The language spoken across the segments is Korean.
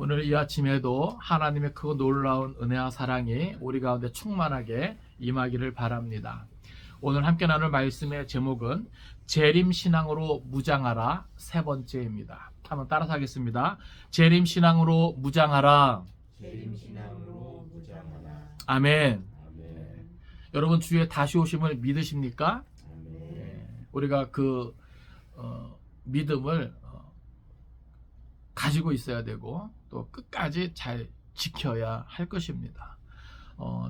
오늘 이 아침에도 하나님의 크고 놀라운 은혜와 사랑이 우리 가운데 충만하게 임하기를 바랍니다. 오늘 함께 나눌 말씀의 제목은 재림신앙으로 무장하라 세 번째입니다. 한번 따라서 하겠습니다. 재림신앙으로 무장하라. 재림신앙으로 무장하라. 아멘. 아멘. 여러분 주의 다시 오심을 믿으십니까? 아멘. 우리가 그 믿음을 가지고 있어야 되고 또 끝까지 잘 지켜야 할 것입니다.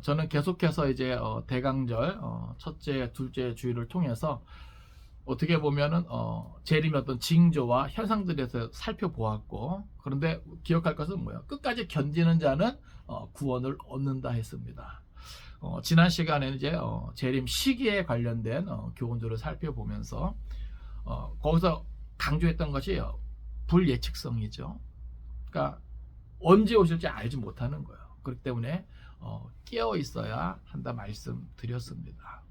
저는 계속해서 이제 대강절 첫째, 둘째 주일을 통해서 어떻게 보면은 재림의 어떤 징조와 현상들에서 살펴보았고, 그런데 기억할 것은 뭐야? 끝까지 견디는 자는 구원을 얻는다 했습니다. 지난 시간에는 이제 재림 시기에 관련된 교훈들을 살펴보면서 거기서 강조했던 것이 불예측성이죠. 그러니까 언제 오실지 알지 못하는 거예요. 그렇기 때문에 깨어 있어야 한다 말씀드렸습니다.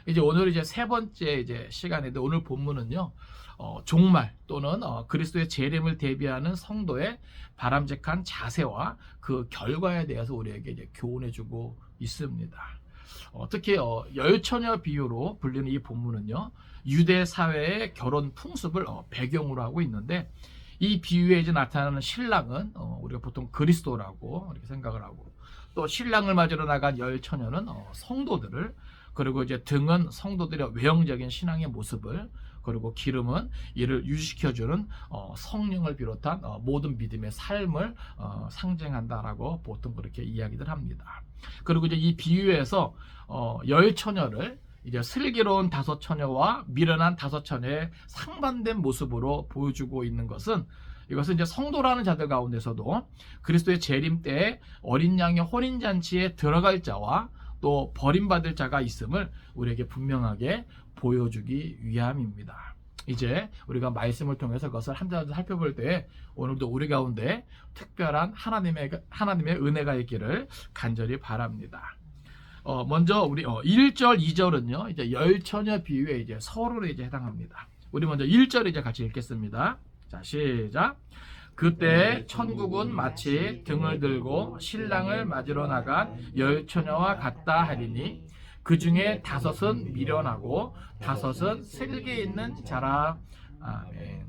이제 오늘 이제 세 번째 이제 시간인데, 오늘 본문은요, 종말 또는 그리스도의 재림을 대비하는 성도의 바람직한 자세와 그 결과에 대해서 우리에게 이제 교훈해주고 있습니다. 특히 열처녀 비유로 불리는 이 본문은요, 유대 사회의 결혼 풍습을 배경으로 하고 있는데, 이 비유에 이제 나타나는 신랑은 우리가 보통 그리스도라고 이렇게 생각을 하고, 또 신랑을 맞으러 나간 열처녀는 성도들을, 그리고 이제 등은 성도들의 외형적인 신앙의 모습을, 그리고 기름은 이를 유지시켜주는 성령을 비롯한 모든 믿음의 삶을 상징한다라고 보통 그렇게 이야기들 합니다. 그리고 이제 이 비유에서 열처녀를 이제 슬기로운 다섯 처녀와 미련한 다섯 처녀의 상반된 모습으로 보여주고 있는 것은, 이것은 이제 성도라는 자들 가운데서도 그리스도의 재림 때에 어린 양의 혼인잔치에 들어갈 자와 또 버림받을 자가 있음을 우리에게 분명하게 보여주기 위함입니다. 이제 우리가 말씀을 통해서 그것을 한자한 살펴볼 때 오늘도 우리 가운데 특별한 하나님의 은혜가 있기를 간절히 바랍니다. 먼저 우리 1절, 2절은요, 이제 열처녀 비유에 이제 서로를 이제 해당합니다. 우리 먼저 1절 이제 같이 읽겠습니다. 자, 시작. 그때 천국은 마치 등을 들고 신랑을 맞으러 나간 열처녀와 같다 하리니, 그 중에 다섯은 미련하고 다섯은 슬기 있는 자라. 아멘.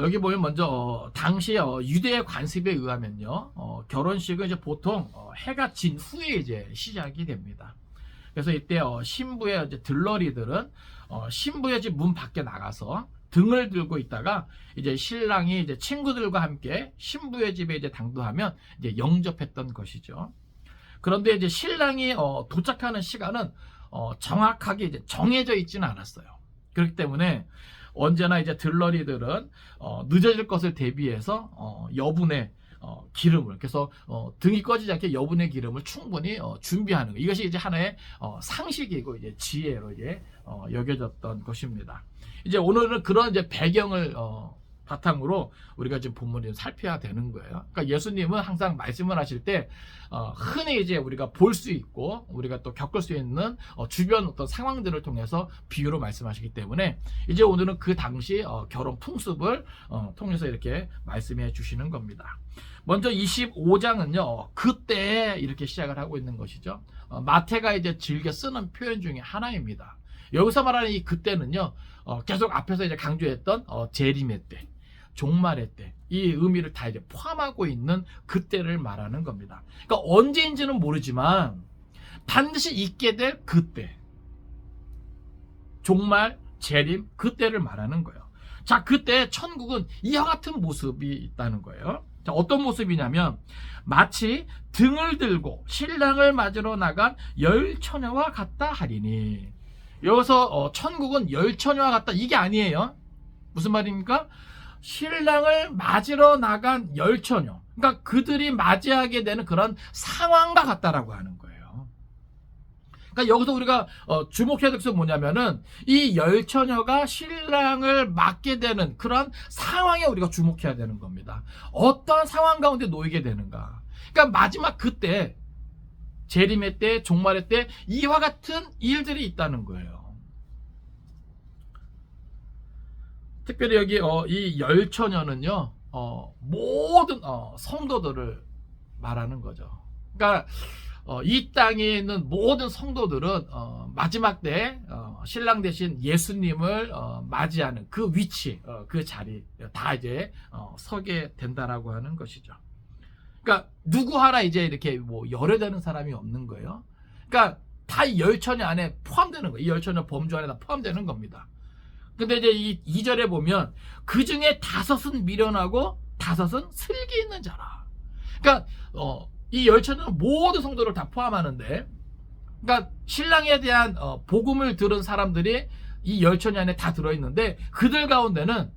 여기 보면 먼저 당시 유대의 관습에 의하면요, 결혼식은 이제 보통 해가 진 후에 이제 시작이 됩니다. 그래서 이때 신부의 이제 들러리들은 신부의 집 문 밖에 나가서 등을 들고 있다가 이제 신랑이 이제 친구들과 함께 신부의 집에 이제 당도하면 이제 영접했던 것이죠. 그런데 이제 신랑이 도착하는 시간은 정확하게 이제 정해져 있지는 않았어요. 그렇기 때문에 언제나 이제 들러리들은 늦어질 것을 대비해서 여분의 기름을, 그래서 등이 꺼지지 않게 여분의 기름을 충분히 준비하는 것, 이것이 이제 하나의 상식이고 이제 지혜로 이제 여겨졌던 것입니다. 이제 오늘은 그런 이제 배경을 바탕으로 우리가 지금 본문을 살펴야 되는 거예요. 그러니까 예수님은 항상 말씀을 하실 때 흔히 이제 우리가 볼 수 있고 우리가 또 겪을 수 있는 주변 어떤 상황들을 통해서 비유로 말씀하시기 때문에, 이제 오늘은 그 당시 결혼 풍습을 통해서 이렇게 말씀해 주시는 겁니다. 먼저 25장은요, 그때 이렇게 시작을 하고 있는 것이죠. 마태가 이제 즐겨 쓰는 표현 중에 하나입니다. 여기서 말하는 이 그때는요, 계속 앞에서 이제 강조했던 재림의 때, 종말의 때, 이 의미를 다 이제 포함하고 있는 그때를 말하는 겁니다. 그러니까 언제인지는 모르지만 반드시 있게 될 그때, 종말, 재림, 그때를 말하는 거예요. 자, 그때 천국은 이와 같은 모습이 있다는 거예요. 자, 어떤 모습이냐면 마치 등을 들고 신랑을 맞으러 나간 열처녀와 같다 하리니, 여기서 천국은 열처녀와 같다, 이게 아니에요. 무슨 말입니까? 신랑을 맞으러 나간 열처녀, 그러니까 그들이 맞이하게 되는 그런 상황과 같다라고 하는 거예요. 그러니까 여기서 우리가 주목해야 될 것은 뭐냐면은, 이 열처녀가 신랑을 맞게 되는 그런 상황에 우리가 주목해야 되는 겁니다. 어떤 상황 가운데 놓이게 되는가. 그러니까 마지막 그때, 재림의 때, 종말의 때 이와 같은 일들이 있다는 거예요. 특별히 여기 이 열처녀는요, 모든 성도들을 말하는 거죠. 그러니까 이 땅에 있는 모든 성도들은 마지막 때 신랑 대신 예수님을 맞이하는 그 위치, 그 자리 다 이제 서게 된다라고 하는 것이죠. 그러니까 누구 하나 이제 이렇게 뭐 열애되는 사람이 없는 거예요. 그러니까 다 이 열처녀 안에 포함되는 거예요. 이 열처녀 범주 안에 다 포함되는 겁니다. 근데 이제 이 2절에 보면 그 중에 5은 미련하고 5은 슬기 있는 자라. 그러니까 이 열처녀는 모든 성도를 다 포함하는데, 그러니까 신랑에 대한 복음을 들은 사람들이 이 열처녀 안에 다 들어있는데 그들 가운데는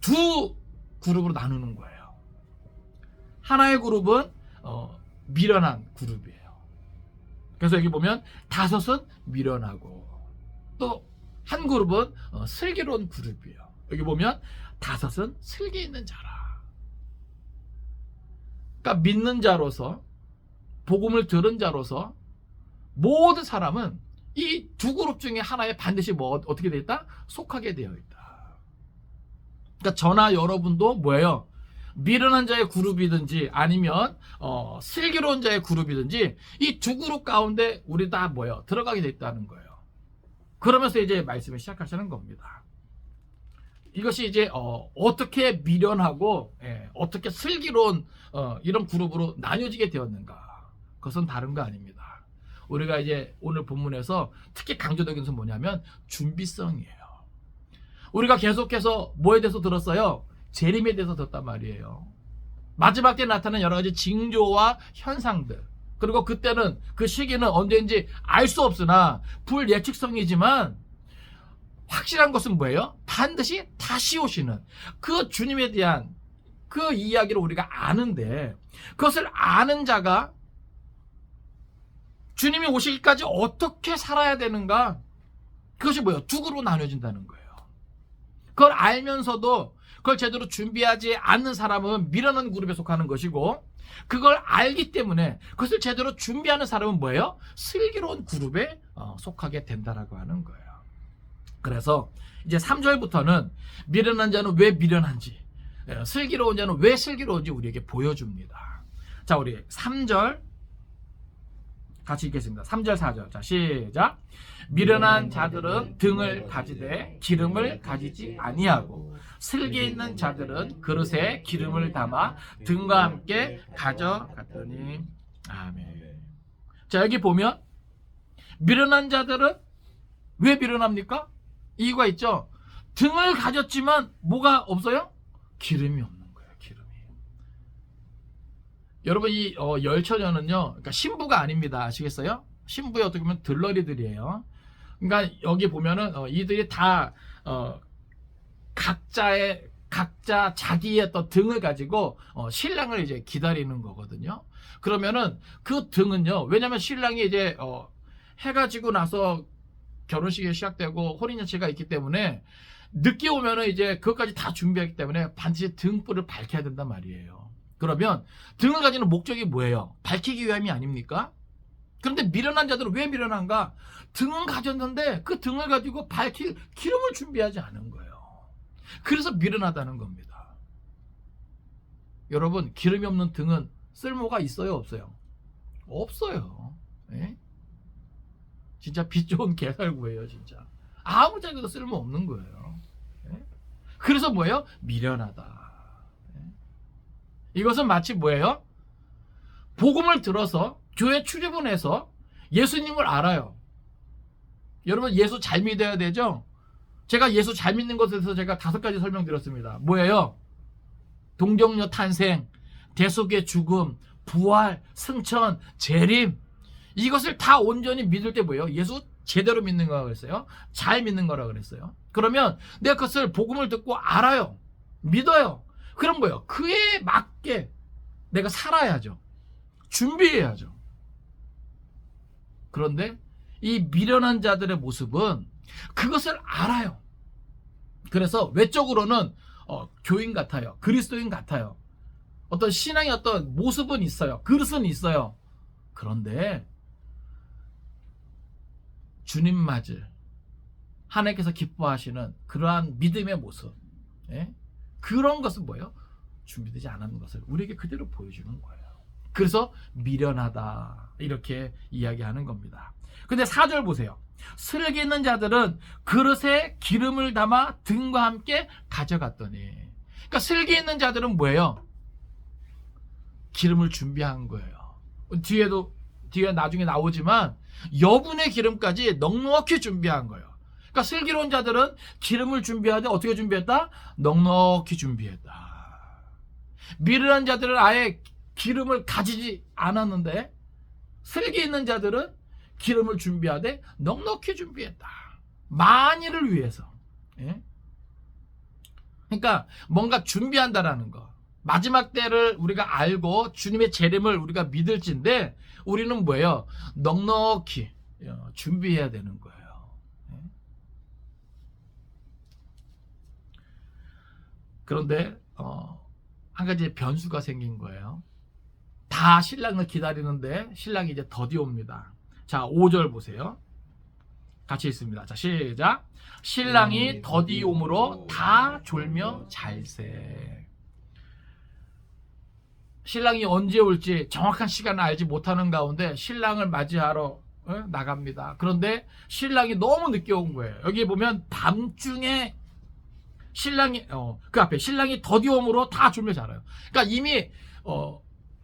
두 그룹으로 나누는 거예요. 하나의 그룹은 미련한 그룹이에요. 그래서 여기 보면 5은 미련하고 또 한 그룹은 슬기로운 그룹이에요. 여기 보면 5은 슬기 있는 자라. 그러니까 믿는 자로서, 복음을 들은 자로서 모든 사람은 이 두 그룹 중에 하나에 반드시 어떻게 되어 있다? 속하게 되어 있다. 그러니까 저나 여러분도 뭐예요? 미련한 자의 그룹이든지 아니면 슬기로운 자의 그룹이든지 이 두 그룹 가운데 우리 다 뭐예요? 들어가게 되어 있다는 거예요. 그러면서 이제 말씀을 시작하시는 겁니다. 이것이 이제 어떻게 미련하고 어떻게 슬기로운 이런 그룹으로 나뉘어지게 되었는가? 그것은 다른 거 아닙니다. 우리가 이제 오늘 본문에서 특히 강조되는 것은 뭐냐면 준비성이에요. 우리가 계속해서 뭐에 대해서 들었어요? 재림에 대해서 들었단 말이에요. 마지막 때 나타나는 여러 가지 징조와 현상들, 그리고 그때는 그 시기는 언제인지 알 수 없으나 불예측성이지만 확실한 것은 뭐예요? 반드시 다시 오시는 그 주님에 대한 그 이야기를 우리가 아는데, 그것을 아는 자가 주님이 오시기까지 어떻게 살아야 되는가? 그것이 뭐예요? 두 그룹으로 나눠진다는 거예요. 그걸 알면서도 그걸 제대로 준비하지 않는 사람은 미련한 그룹에 속하는 것이고, 그걸 알기 때문에 그것을 제대로 준비하는 사람은 뭐예요? 슬기로운 그룹에 속하게 된다라고 하는 거예요. 그래서 이제 3절부터는 미련한 자는 왜 미련한지, 슬기로운 자는 왜 슬기로운지 우리에게 보여줍니다. 자, 우리 3절 같이 읽겠습니다. 3절 4절. 자, 시작. 미련한 자들은 등을 가지되 기름을 가지지 아니하고 슬기 있는 자들은 그릇에 기름을 담아 등과 함께 가져갔더니. 아멘. 자, 여기 보면 미련한 자들은 왜 미련합니까? 이유가 있죠. 등을 가졌지만 뭐가 없어요? 기름이 없는 거예요. 기름이. 여러분, 이 열처녀는요, 그러니까 신부가 아닙니다. 아시겠어요? 신부에 어떻게 보면 들러리들이에요. 그러니까 여기 보면은 이들이 다 각자 자기의 어떤 등을 가지고 신랑을 이제 기다리는 거거든요. 그러면은 그 등은요, 왜냐면 신랑이 이제 해가 지고 나서 결혼식이 시작되고 혼인잔치가 있기 때문에 늦게 오면은 이제 그것까지 다 준비하기 때문에 반드시 등불을 밝혀야 된단 말이에요. 그러면 등을 가지는 목적이 뭐예요? 밝히기 위함이 아닙니까? 그런데 미련한 자들은 왜 미련한가? 등은 가졌는데 그 등을 가지고 밝힐 기름을 준비하지 않은 거예요. 그래서 미련하다는 겁니다. 여러분, 기름이 없는 등은 쓸모가 있어요, 없어요? 없어요. 예? 진짜 빛 좋은 개살구예요, 진짜. 아무 자기도 쓸모 없는 거예요. 예? 그래서 뭐예요? 미련하다. 예? 이것은 마치 뭐예요? 복음을 들어서 교회 출입원해서 예수님을 알아요. 여러분, 예수 잘 믿어야 되죠? 제가 예수 잘 믿는 것에 대해서 제가 5가지 설명드렸습니다. 뭐예요? 동정녀 탄생, 대속의 죽음, 부활, 승천, 재림, 이것을 다 온전히 믿을 때 뭐예요? 예수 제대로 믿는 거라고 그랬어요. 잘 믿는 거라고 그랬어요. 그러면 내가 그것을 복음을 듣고 알아요. 믿어요. 그럼 뭐예요? 그에 맞게 내가 살아야죠. 준비해야죠. 그런데 이 미련한 자들의 모습은 그것을 알아요. 그래서 외적으로는 교인 같아요. 그리스도인 같아요. 어떤 신앙의 어떤 모습은 있어요. 그릇은 있어요. 그런데 주님 맞을 하나님께서 기뻐하시는 그러한 믿음의 모습, 예? 그런 것은 뭐예요? 준비되지 않은 것을 우리에게 그대로 보여주는 거예요. 그래서 미련하다 이렇게 이야기하는 겁니다. 근데 4절 보세요. 슬기 있는 자들은 그릇에 기름을 담아 등과 함께 가져갔더니, 그러니까 슬기 있는 자들은 뭐예요? 기름을 준비한 거예요. 뒤에 나중에 나오지만 여분의 기름까지 넉넉히 준비한 거예요. 그러니까 슬기로운 자들은 기름을 준비하되 어떻게 준비했다? 넉넉히 준비했다. 미련한 자들은 아예 기름을 가지지 않았는데 슬기 있는 자들은 기름을 준비하되 넉넉히 준비했다. 만일을 위해서. 예? 그러니까 뭔가 준비한다라는 거. 마지막 때를 우리가 알고 주님의 재림을 우리가 믿을진데 우리는 뭐예요? 넉넉히 준비해야 되는 거예요. 예? 그런데 한 가지 변수가 생긴 거예요. 다 신랑을 기다리는데 신랑이 이제 더디 옵니다. 자, 5절 보세요. 같이 있습니다. 자, 시작. 신랑이 더디 오므로 다 졸며 잘세. 신랑이 언제 올지 정확한 시간을 알지 못하는 가운데 신랑을 맞이하러 나갑니다. 그런데 신랑이 너무 늦게 온 거예요. 여기 보면 밤중에 신랑이 그 앞에 신랑이 더디 오므로 다 졸며 자라요. 그러니까 이미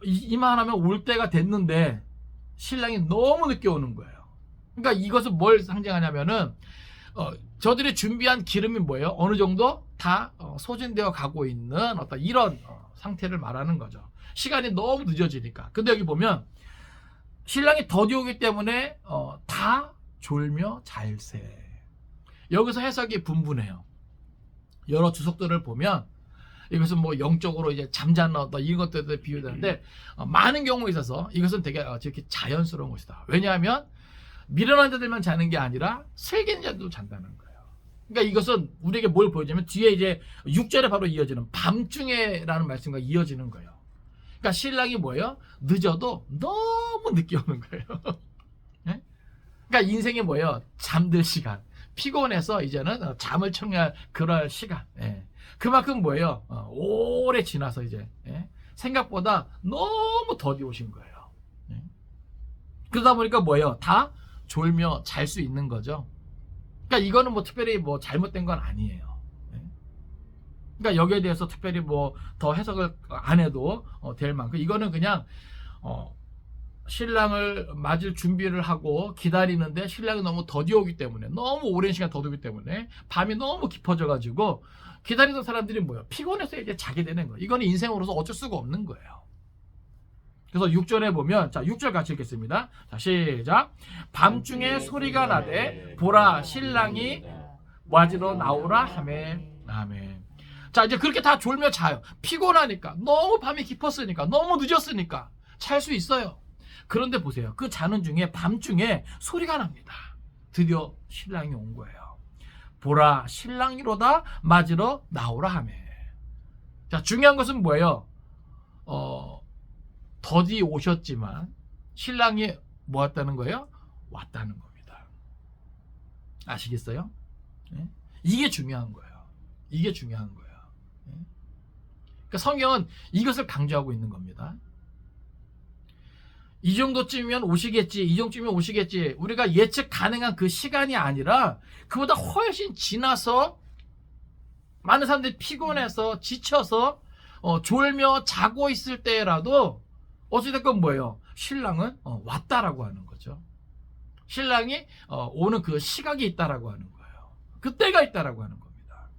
이만하면 올 때가 됐는데 신랑이 너무 늦게 오는 거예요. 그러니까 이것은 뭘 상징하냐면은 저들이 준비한 기름이 뭐예요? 어느 정도 다 소진되어 가고 있는 어떤 이런 상태를 말하는 거죠. 시간이 너무 늦어지니까. 근데 여기 보면 신랑이 더디 오기 때문에 다 졸며 잘세. 여기서 해석이 분분해요. 여러 주석들을 보면 이것은 뭐 영적으로 이제 잠자는 이런 것들에 비유되는데 많은 경우에 있어서 이것은 되게 이렇게 자연스러운 것이다. 왜냐하면 미련한 자들만 자는 게 아니라 슬기 있는 자들도 잔다는 거예요. 그러니까 이것은 우리에게 뭘 보여주냐면 뒤에 이제 6절에 바로 이어지는 밤중에라는 말씀과 이어지는 거예요. 그러니까 신랑이 뭐예요? 늦어도 너무 늦게 오는 거예요. 네? 그러니까 인생이 뭐예요? 잠들 시간. 피곤해서 이제는 잠을 청할 그럴 시간. 예. 그만큼 뭐예요? 오래 지나서 이제 생각보다 너무 더디 오신 거예요. 예. 그러다 보니까 뭐예요? 다 졸며 잘 수 있는 거죠. 그러니까 이거는 뭐 특별히 뭐 잘못된 건 아니에요. 예. 그러니까 여기에 대해서 특별히 뭐 더 해석을 안 해도 될 만큼 이거는 그냥 신랑을 맞을 준비를 하고 기다리는데 신랑이 너무 더디 오기 때문에 너무 오랜 시간 더디 오기 때문에 밤이 너무 깊어져 가지고 기다리던 사람들이 뭐예요? 피곤해서 이제 자게 되는 거예요. 이거는 인생으로서 어쩔 수가 없는 거예요. 그래서 6절에 보면 자 6절 같이 읽겠습니다. 자 시작. 밤중에 소리가 나되 보라 신랑이 맞으러 나오라 하매. 아멘. 자 이제 그렇게 다 졸며 자요. 피곤하니까 너무 밤이 깊었으니까 너무 늦었으니까 잘 수 있어요. 그런데 보세요. 그 자는 중에 밤중에 소리가 납니다. 드디어 신랑이 온 거예요. 보라 신랑이로다 맞으러 나오라 하매. 자 중요한 것은 뭐예요? 더디 오셨지만 신랑이 뭐 왔다는 거예요? 왔다는 겁니다. 아시겠어요? 네? 이게 중요한 거예요. 이게 중요한 거예요. 네? 그러니까 성경은 이것을 강조하고 있는 겁니다. 이 정도쯤이면 오시겠지, 이 정도쯤이면 오시겠지. 우리가 예측 가능한 그 시간이 아니라 그보다 훨씬 지나서 많은 사람들이 피곤해서 지쳐서 졸며 자고 있을 때라도 어찌됐건 뭐예요? 신랑은 왔다라고 하는 거죠. 신랑이 오는 그 시각이 있다라고 하는 거예요. 그때가 있다라고 하는 겁니다.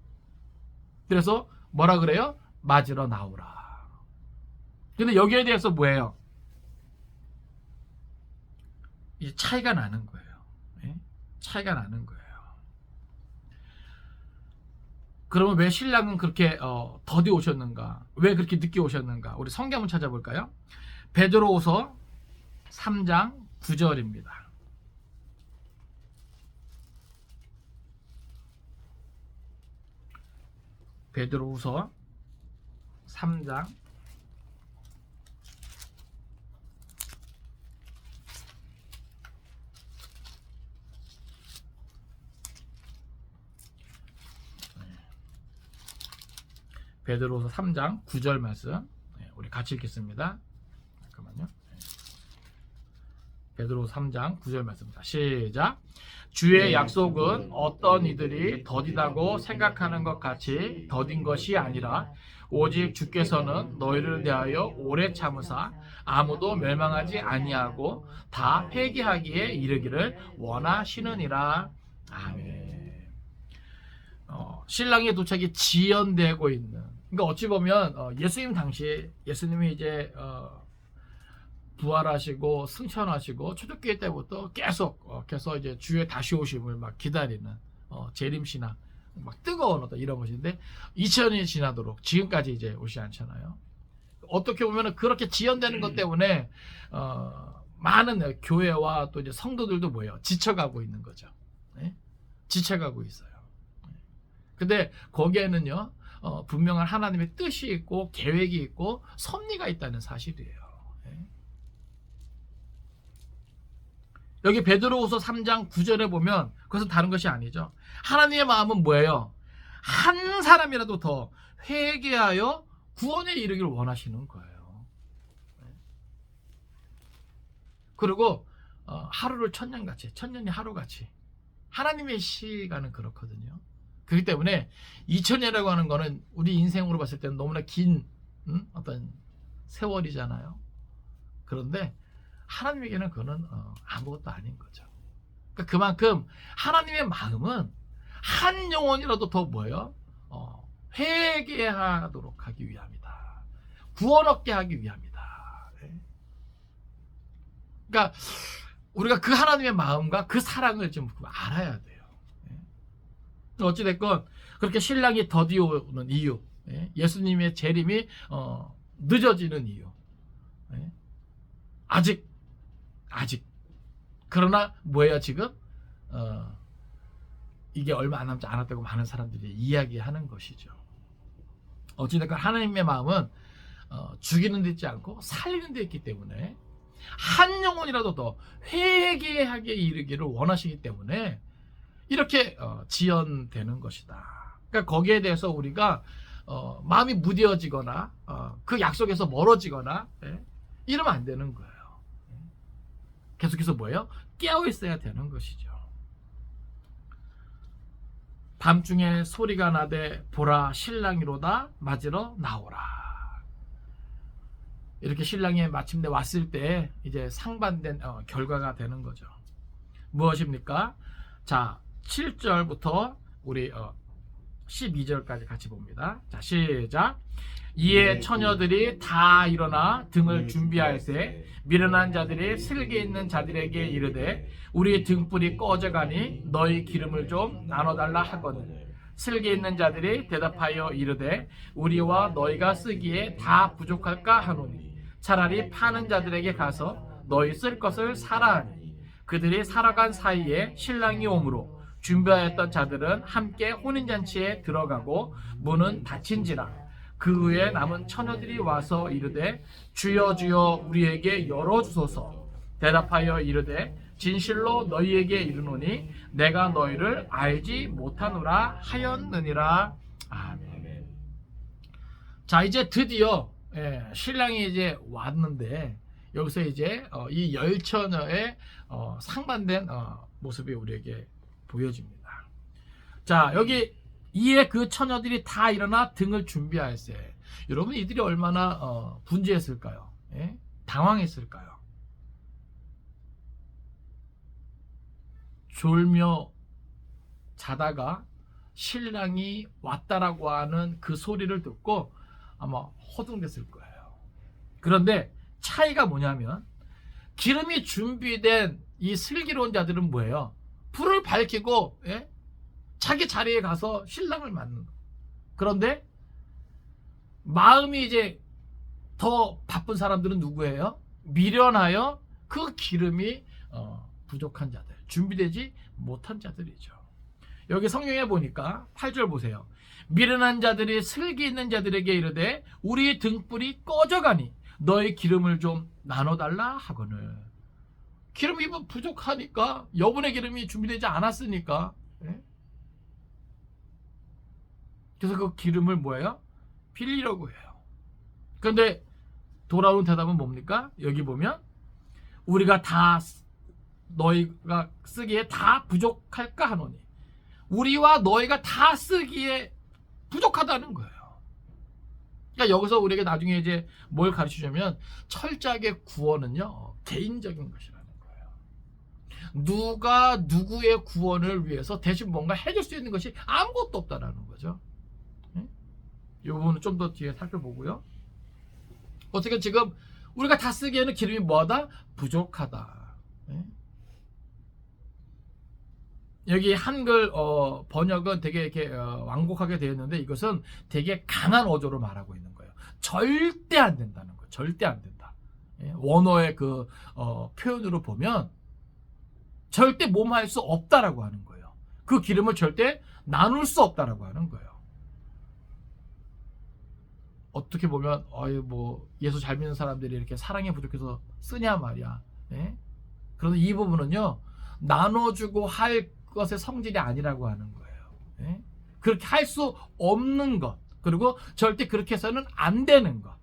그래서 뭐라 그래요? 맞으러 나오라. 근데 여기에 대해서 뭐예요? 이제 차이가 나는 거예요. 네? 차이가 나는 거예요. 그러면 왜 신랑은 그렇게 더디 오셨는가? 왜 그렇게 늦게 오셨는가? 우리 성경 한번 찾아볼까요? 베드로후서 3장 9절입니다. 베드로후서 3장 베드로서 3장 9절 말씀 우리 같이 읽겠습니다. 잠깐만요. 베드로서 3장 9절 말씀입니다. 시작. 주의 약속은 어떤 이들이 더디다고 생각하는 것 같이 더딘 것이 아니라 오직 주께서는 너희를 대하여 오래 참으사 아무도 멸망하지 아니하고 다 회개하기에 이르기를 원하시느니라. 아멘. 신랑의 도착이 지연되고 있는. 그러니까 어찌 보면 예수님 당시 예수님이 이제 부활하시고 승천하시고 초대교회 때부터 계속 이제 주의 다시 오심을 막 기다리는 재림신앙, 막 뜨거운 어떤 이런 것인데 2000년이 지나도록 지금까지 이제 오지 않잖아요. 어떻게 보면 그렇게 지연되는 것 때문에 많은 교회와 또 이제 성도들도 뭐예요? 지쳐가고 있는 거죠. 네? 지쳐가고 있어요. 근데 거기에는요 분명한 하나님의 뜻이 있고 계획이 있고 섭리가 있다는 사실이에요. 여기 베드로후서 3장 9절에 보면 그것은 다른 것이 아니죠. 하나님의 마음은 뭐예요? 한 사람이라도 더 회개하여 구원에 이르기를 원하시는 거예요. 그리고 하루를 천년같이, 천년이 하루같이. 하나님의 시간은 그렇거든요. 그렇기 때문에 2000년이라고 하는 거는 우리 인생으로 봤을 때는 너무나 긴 어떤 세월이잖아요. 그런데 하나님에게는 그거는 아무것도 아닌 거죠. 그러니까 그만큼 하나님의 마음은 한 영혼이라도 더 뭐예요? 회개하도록 하기 위함이다. 구원 얻게 하기 위함이다. 네. 그러니까 우리가 그 하나님의 마음과 그 사랑을 좀 알아야 돼요. 네. 어찌됐건 그렇게 신랑이 더디오는 이유, 예수님의 재림이 늦어지는 이유, 아직 그러나 뭐예요 지금 이게 얼마 안 남지 않았다고 많은 사람들이 이야기하는 것이죠. 어찌됐건 하나님의 마음은 죽이는 데 있지 않고 살리는 데 있기 때문에 한 영혼이라도 더 회개하게 이르기를 원하시기 때문에 이렇게 지연되는 것이다. 그러니까 거기에 대해서 우리가 마음이 무뎌지거나 그 약속에서 멀어지거나 이러면 안 되는 거예요. 계속해서 뭐예요? 깨어 있어야 되는 것이죠. 밤중에 소리가 나되 보라 신랑이로다 맞으러 나오라. 이렇게 신랑이 마침내 왔을 때 이제 상반된 결과가 되는 거죠. 무엇입니까? 자, 7절부터 우리 12절까지 같이 봅니다. 자, 시작. 이에 처녀들이 다 일어나 등을 준비할세 미련한 자들이 슬기 있는 자들에게 이르되 우리 등불이 꺼져가니 너희 기름을 좀 나눠달라 하거늘 슬기 있는 자들이 대답하여 이르되 우리와 너희가 쓰기에 다 부족할까 하노니 차라리 파는 자들에게 가서 너희 쓸 것을 사라 하니 그들이 살아간 사이에 신랑이 오므로 준비하였던 자들은 함께 혼인잔치에 들어가고 문은 닫힌지라 그 후에 남은 처녀들이 와서 이르되 주여 주여 우리에게 열어주소서 대답하여 이르되 진실로 너희에게 이르노니 내가 너희를 알지 못하노라 하였느니라. 아멘. 자 이제 드디어 신랑이 이제 왔는데 여기서 이제 이 열처녀의 상반된 모습이 우리에게 보여집니다. 자 여기 이에 그 처녀들이 다 일어나 등을 준비할세. 여러분 이들이 얼마나 분주했을까요? 당황했을까요? 졸며 자다가 신랑이 왔다라고 하는 그 소리를 듣고 아마 허둥댔을 거예요. 그런데 차이가 뭐냐면 기름이 준비된 이 슬기로운 자들은 뭐예요? 불을 밝히고 자기 자리에 가서 신랑을 맞는 거. 그런데 마음이 이제 더 바쁜 사람들은 누구예요? 미련하여 그 기름이 부족한 자들, 준비되지 못한 자들이죠. 여기 성경에 보니까 8절 보세요. 미련한 자들이 슬기 있는 자들에게 이르되 우리 등불이 꺼져가니 너의 기름을 좀 나눠달라 하거늘. 기름이 부족하니까 여분의 기름이 준비되지 않았으니까 그래서 그 기름을 뭐예요? 빌리려고 해요. 그런데 돌아오는 대답은 뭡니까? 여기 보면 우리가 다 너희가 쓰기에 다 부족할까 하노니, 우리와 너희가 다 쓰기에 부족하다는 거예요. 그러니까 여기서 우리에게 나중에 이제 뭘 가르치냐면 철저하게 구원은요 개인적인 것이라는 거예요. 누가 누구의 구원을 위해서 대신 뭔가 해줄 수 있는 것이 아무것도 없다라는 거죠. 이 부분은 좀 더 뒤에 살펴보고요. 어떻게 지금 우리가 다 쓰기에는 기름이 뭐하다? 부족하다. 여기 한글 번역은 되게 이렇게 완곡하게 되어 있는데 이것은 되게 강한 어조로 말하고 있는 거예요. 절대 안 된다는 거예요. 절대 안 된다. 원어의 그 표현으로 보면 절대 몸할 수 없다라고 하는 거예요. 그 기름을 절대 나눌 수 없다라고 하는 거예요. 어떻게 보면 뭐 예수 잘 믿는 사람들이 이렇게 사랑에 부족해서 쓰냐 말이야. 그런데 이 부분은요 나눠주고 할 것의 성질이 아니라고 하는 거예요. 그렇게 할 수 없는 것, 그리고 절대 그렇게 해서는 안 되는 것.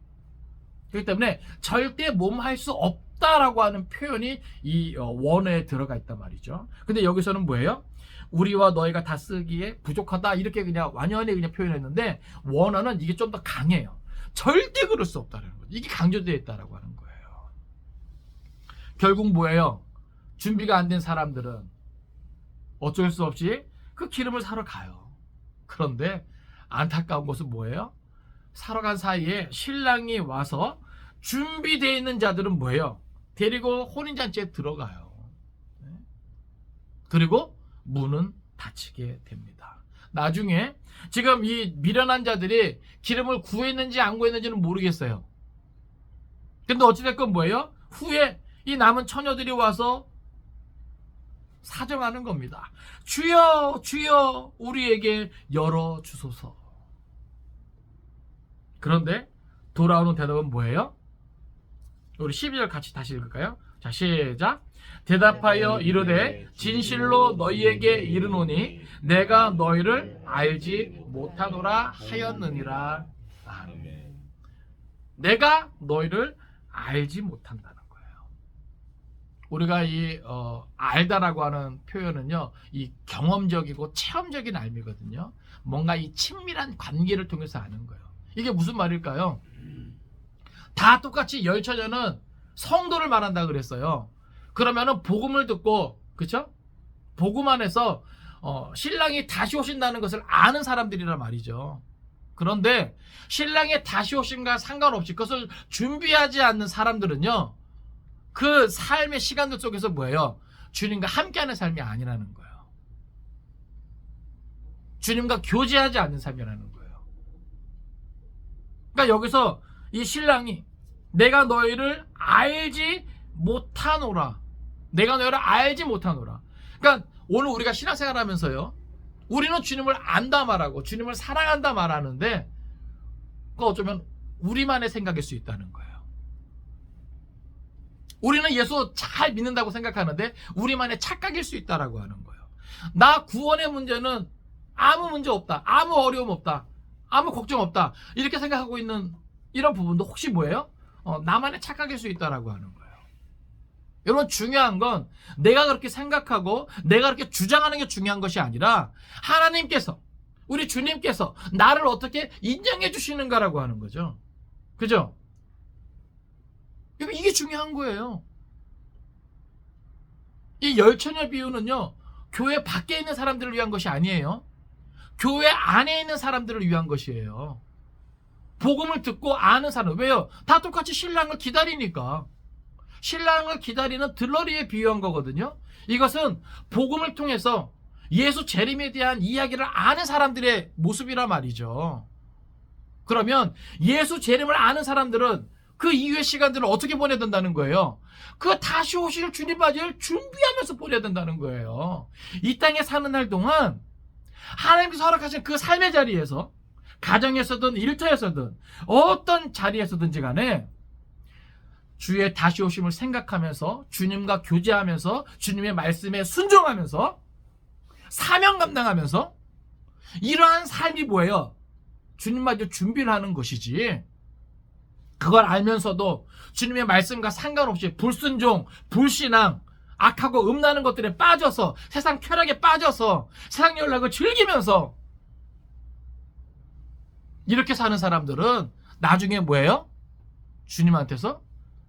그렇기 때문에 절대 몸할 수 없다라고 하는 표현이 이 원어에 들어가 있단 말이죠. 근데 여기서는 뭐예요? 우리와 너희가 다 쓰기에 부족하다 이렇게 그냥 완연히 그냥 표현했는데 원어는 이게 좀 더 강해요. 절대 그럴 수 없다는 거죠. 이게 강조되어 있다라고 하는 거예요. 결국 뭐예요? 준비가 안 된 사람들은 어쩔 수 없이 그 기름을 사러 가요. 그런데 안타까운 것은 뭐예요? 사러 간 사이에 신랑이 와서 준비되어 있는 자들은 뭐예요? 데리고 혼인잔치에 들어가요. 그리고 문은 닫히게 됩니다. 나중에 지금 이 미련한 자들이 기름을 구했는지 안 구했는지는 모르겠어요. 근데 어찌됐건 뭐예요? 후에 이 남은 처녀들이 와서 사정하는 겁니다. 주여 주여 우리에게 열어주소서. 그런데 돌아오는 대답은 뭐예요? 우리 12절 같이 다시 읽을까요? 자, 시작. 대답하여 이르되 진실로 너희에게 이르노니 내가 너희를 알지 못하노라 하였느니라. 아멘. 내가 너희를 알지 못한다는 거예요. 우리가 이 알다라고 하는 표현은요, 이 경험적이고 체험적인 알미거든요. 뭔가 이 친밀한 관계를 통해서 아는 거예요. 이게 무슨 말일까요? 다 똑같이 열처녀는 성도를 말한다 그랬어요. 그러면은 복음을 듣고, 그쵸? 복음 안에서 신랑이 다시 오신다는 것을 아는 사람들이란 말이죠. 그런데 신랑이 다시 오심과 상관없이 그것을 준비하지 않는 사람들은요, 그 삶의 시간들 속에서 뭐예요? 주님과 함께하는 삶이 아니라는 거예요. 주님과 교제하지 않는 삶이라는 거예요. 그러니까 여기서 이 신랑이 내가 너희를 알지 못하노라. 내가 너희를 알지 못하노라. 그러니까 오늘 우리가 신앙생활 하면서요, 우리는 주님을 안다 말하고 주님을 사랑한다 말하는데 그거 어쩌면 우리만의 생각일 수 있다는 거예요. 우리는 예수 잘 믿는다고 생각하는데 우리만의 착각일 수 있다라고 하는 거예요. 나 구원의 문제는 아무 문제 없다, 아무 어려움 없다, 아무 걱정 없다, 이렇게 생각하고 있는 이런 부분도 혹시 뭐예요? 나만의 착각일 수 있다라고 하는 거예요. 여러분, 중요한 건 내가 그렇게 생각하고 내가 그렇게 주장하는 게 중요한 것이 아니라 하나님께서, 우리 주님께서 나를 어떻게 인정해 주시는가라고 하는 거죠. 그죠? 이게 중요한 거예요. 이 열처녀 비유는요, 교회 밖에 있는 사람들을 위한 것이 아니에요. 교회 안에 있는 사람들을 위한 것이에요. 복음을 듣고 아는 사람. 왜요? 다 똑같이 신랑을 기다리니까. 신랑을 기다리는 들러리에 비유한 거거든요. 이것은 복음을 통해서 예수 재림에 대한 이야기를 아는 사람들의 모습이란 말이죠. 그러면 예수 재림을 아는 사람들은 그 이후의 시간들을 어떻게 보내야 된다는 거예요? 그 다시 오실 주님 맞이를 준비하면서 보내야 된다는 거예요. 이 땅에 사는 날 동안 하나님께서 허락하신 그 삶의 자리에서, 가정에서든 일터에서든 어떤 자리에서든지 간에 주의 다시 오심을 생각하면서 주님과 교제하면서 주님의 말씀에 순종하면서 사명 감당하면서 이러한 삶이 뭐예요? 주님마저 준비를 하는 것이지. 그걸 알면서도 주님의 말씀과 상관없이 불순종, 불신앙, 악하고 음란한 것들에 빠져서 세상 쾌락에 빠져서 세상 연락을 즐기면서 이렇게 사는 사람들은 나중에 뭐예요? 주님한테서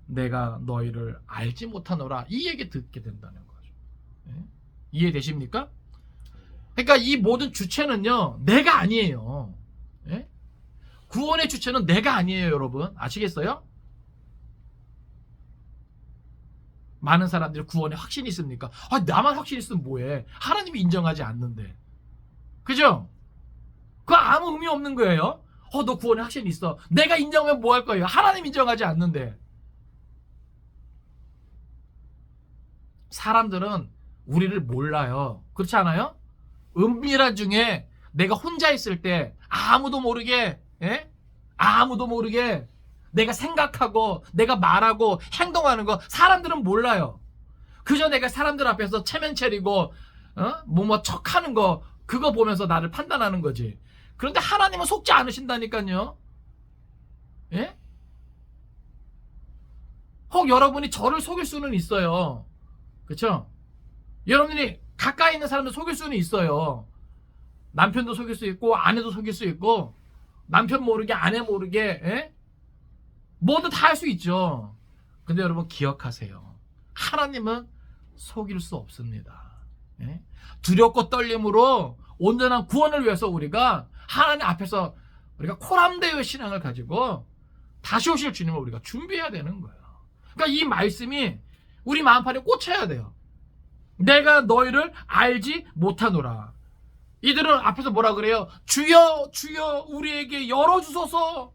내가 너희를 알지 못하노라 이 얘기 듣게 된다는 거죠. 예? 이해되십니까? 그러니까 이 모든 주체는요 내가 아니에요. 예? 구원의 주체는 내가 아니에요, 여러분. 아시겠어요? 많은 사람들이 구원에 확신이 있습니까? 아, 나만 확신 있으면 뭐해? 하나님이 인정하지 않는데. 그죠? 그거 아무 의미 없는 거예요. 너 구원에 확신이 있어. 내가 인정하면 뭐 할 거예요? 하나님 인정하지 않는데. 사람들은 우리를 몰라요. 그렇지 않아요? 은밀한 중에 내가 혼자 있을 때 아무도 모르게, 예? 아무도 모르게 내가 생각하고 내가 말하고 행동하는 거 사람들은 몰라요. 그저 내가 사람들 앞에서 체면 차리고 뭐 척하는 거 그거 보면서 나를 판단하는 거지. 그런데 하나님은 속지 않으신다니까요. 예? 혹 여러분이 저를 속일 수는 있어요. 그렇죠? 여러분들이 가까이 있는 사람들 속일 수는 있어요. 남편도 속일 수 있고 아내도 속일 수 있고 남편 모르게 아내 모르게 예? 뭐든 다 할 수 있죠. 근데 여러분 기억하세요. 하나님은 속일 수 없습니다. 예? 두렵고 떨림으로 온전한 구원을 위해서 우리가 하나님 앞에서 우리가 코람대의 신앙을 가지고 다시 오실 주님을 우리가 준비해야 되는 거예요. 그러니까 이 말씀이 우리 마음판에 꽂혀야 돼요. 내가 너희를 알지 못하노라. 이들은 앞에서 뭐라 그래요? 주여 주여 우리에게 열어주소서.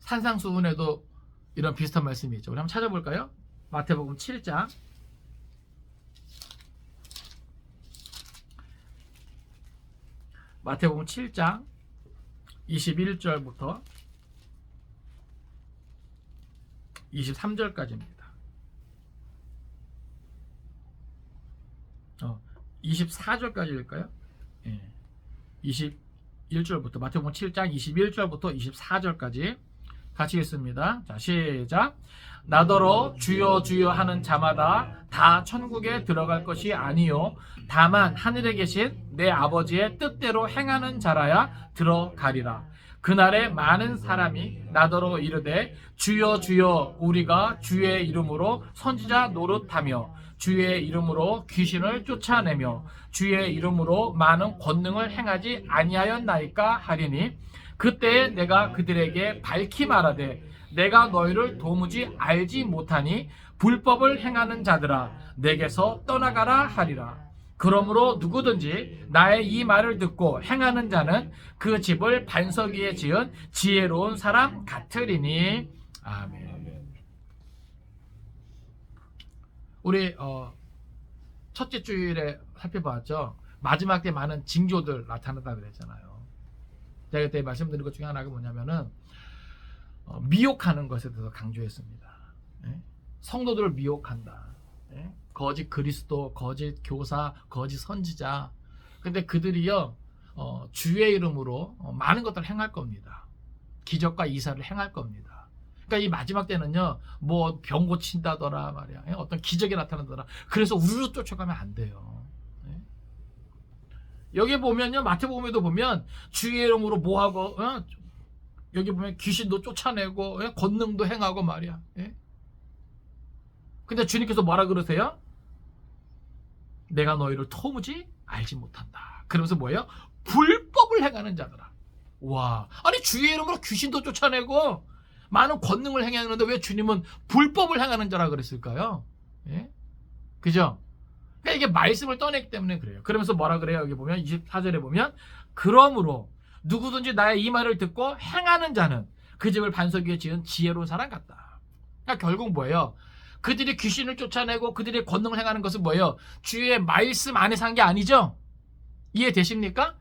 산상수훈에도 이런 비슷한 말씀이 있죠. 우리 한번 찾아볼까요? 마태복음 7장 마태복음 7장 21절부터 23절까지입니다. 24절까지일까요? 예. 21절부터 마태복음 7장 21절부터 24절까지 같이 읽습니다. 자, 시작. 나더러 주여 주여 하는 자마다 다 천국에 들어갈 것이 아니요 다만 하늘에 계신 내 아버지의 뜻대로 행하는 자라야 들어가리라. 그날에 많은 사람이 나더러 이르되 주여 주여 우리가 주의 이름으로 선지자 노릇하며 주의 이름으로 귀신을 쫓아내며 주의 이름으로 많은 권능을 행하지 아니하였나이까 하리니 그때에 내가 그들에게 밝히 말하되 내가 너희를 도무지 알지 못하니 불법을 행하는 자들아 내게서 떠나가라 하리라. 그러므로 누구든지 나의 이 말을 듣고 행하는 자는 그 집을 반석 위에 지은 지혜로운 사람 같으리니. 아멘. 우리 첫째 주일에 살펴봤죠. 마지막 때 많은 징조들 나타난다 그랬잖아요. 제가 그때 말씀드린 것 중에 하나가 뭐냐면은 미혹하는 것에 대해서 강조했습니다. 예? 성도들을 미혹한다. 예? 거짓 그리스도, 거짓 교사, 거짓 선지자. 근데 그들이요 주의 이름으로 많은 것들을 행할 겁니다. 기적과 이사를 행할 겁니다. 그러니까 이 마지막 때는요 뭐 병 고친다더라 말이야. 예? 어떤 기적이 나타난다더라. 그래서 우르르 쫓아가면 안 돼요. 여기 보면요 마태복음에도 보면 주의 이름으로 뭐하고 여기 보면 귀신도 쫓아내고 권능도 행하고 말이야. 근데 주님께서 뭐라 그러세요? 내가 너희를 도무지 알지 못한다. 그러면서 뭐예요? 불법을 행하는 자들아. 와, 아니 주의 이름으로 귀신도 쫓아내고 많은 권능을 행하는데 왜 주님은 불법을 행하는 자라 그랬을까요? 그죠? 그러니까 이게 말씀을 떠냈기 때문에 그래요. 그러면서 뭐라 그래요? 여기 보면 24절에 보면 그러므로 누구든지 나의 이 말을 듣고 행하는 자는 그 집을 반석 위에 지은 지혜로운 사람 같다. 그러니까 결국 뭐예요? 그들이 귀신을 쫓아내고 그들이 권능을 행하는 것은 뭐예요? 주의 말씀 안에서 한 게 아니죠? 이해되십니까?